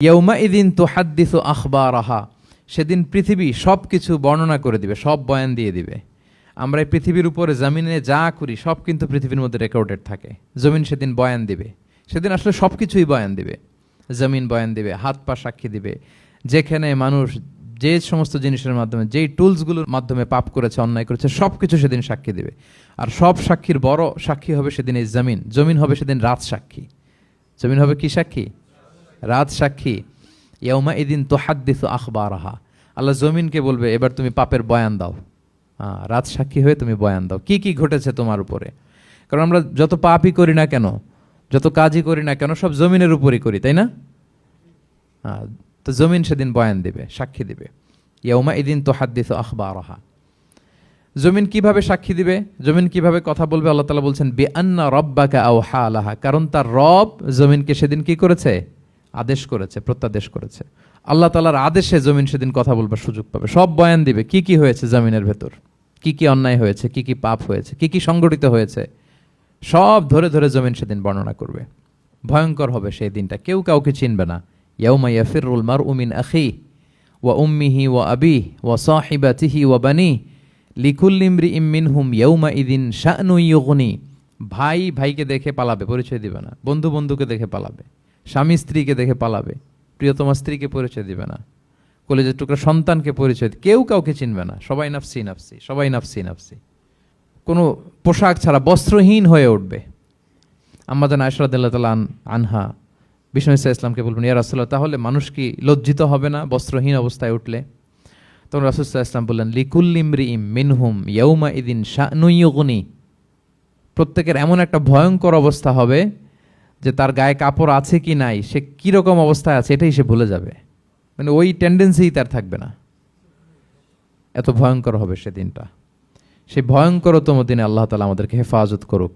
ইয়াউমাইযিন তুহাদ্দিসু আখবারাহা, সেদিন পৃথিবী সব কিছু বর্ণনা করে দিবে, সব বয়ান দিয়ে দিবে। আমরা এই পৃথিবীর উপরে জমিনে যা করি সব কিন্তু পৃথিবীর মধ্যে রেকর্ডেড থাকে। জমিন সেদিন বয়ান দিবে, সেদিন আসলে সব কিছুই বয়ান দিবে। জমিন বয়ান দিবে, হাত পা সাক্ষী দিবে, যেখানে মানুষ যে সমস্ত জিনিসের মাধ্যমে, যেই টুলসগুলোর মাধ্যমে পাপ করেছে, অন্যায় করেছে, সব কিছু সেদিন সাক্ষী দিবে। আর সব সাক্ষীর বড় সাক্ষী হবে সেদিন এই জমিন। জমিন হবে সেদিন রাত সাক্ষী। জমিন হবে কি সাক্ষী? রাত সাক্ষী। ইয়াউমাইযিন তুহাদ্দিসু আখবারাহা, আল্লাহ জমিনকে বলবে এবার তুমি পাপের বয়ান দাও। রাত সাক্ষী হয়ে তুমি বয়ান দাও কি কি ঘটেছে তোমার উপরে। কারণ আমরা যত পাপই করি না কেন, যত কাজই করি না কেন, সব জমিনের উপরই করি, তাই না? তো জমিন সেদিন বয়ান দিবে, সাক্ষী দিবে। ইয়াউমাইযিন তুহাদ্দিসু আখবারাহা। জমিন কিভাবে সাক্ষী দিবে, জমিন কিভাবে কথা বলবে? আল্লাহ তাআলা বলছেন বিআন্না রাব্বাকা আওহা লাহা, কারণ তার রব জমিনকে সেদিন কি করেছে? আদেশ করেছে, প্রত্যাদেশ করেছে। আল্লাহ তাআলার আদেশে জমিন সেদিন কথা বলবার সুযোগ পাবে, সব বয়ান দিবে কি কি হয়েছে জমিনের ভেতর, কি কি অন্যায় হয়েছে, কি কি পাপ হয়েছে, কি কি সংগঠিত হয়েছে, সব ধরে ধরে জমিন সেদিন বর্ণনা করবে। ভয়ঙ্কর হবে সেই দিনটা, কেউ কাউকে চিনবে না। ইয়াউমা ইয়াফিরুল মারউ মিন আখিহি ওয়া উম্মিহি ওয়া আবিহি ওয়া সাহিবাতিহি ওয়া বানিহি লিকুল্লি ইমরিইম মিনহুম ইয়াউমাইযিন শা'নুন ইউগনি। ভাই ভাইকে দেখে পালাবে, পরিচয় দিবে না। বন্ধু বন্ধুকে দেখে পালাবে, স্বামী স্ত্রীকে দেখে পালাবে, প্রিয়তমা স্ত্রীকে পরিচয় দিবে না, কলেজের টুকরা সন্তানকে পরিচয়, কেউ কাউকে চিনবে না। সবাই নাফসি নাফসি, সবাই নাফসি নাফসি। কোনো পোশাক ছাড়া বস্ত্রহীন হয়ে উঠবে। আম্মা জান আয়েশা রাদিয়াল্লাহু তাআলা আনহা বিষ্ণু ইসলামকে বলবেন, ইয়া রাসূলুল্লাহ, তাহলে মানুষ কি লজ্জিত হবে না বস্ত্রহীন অবস্থায় উঠলে? তখন রাসূল সাল্লাল্লাহু আলাইহি ওয়াসাল্লাম বললেন, লিকুল্লি ইমরিইম মিনহুম ইয়াউমাইযিন শা'নুন ইউগনি। প্রত্যেকের এমন একটা ভয়ঙ্কর অবস্থা হবে যে তার গায়ে কাপড় আছে কি নাই, সে কিরকম অবস্থায় আছে এটাই সে ভুলে যাবে। মানে ওই টেন্ডেন্সিই তার থাকবে না। এত ভয়ঙ্কর হবে সেদিনটা। সেই ভয়ঙ্করতম দিনে আল্লাহ তাআলা আমাদেরকে হেফাজত করুক।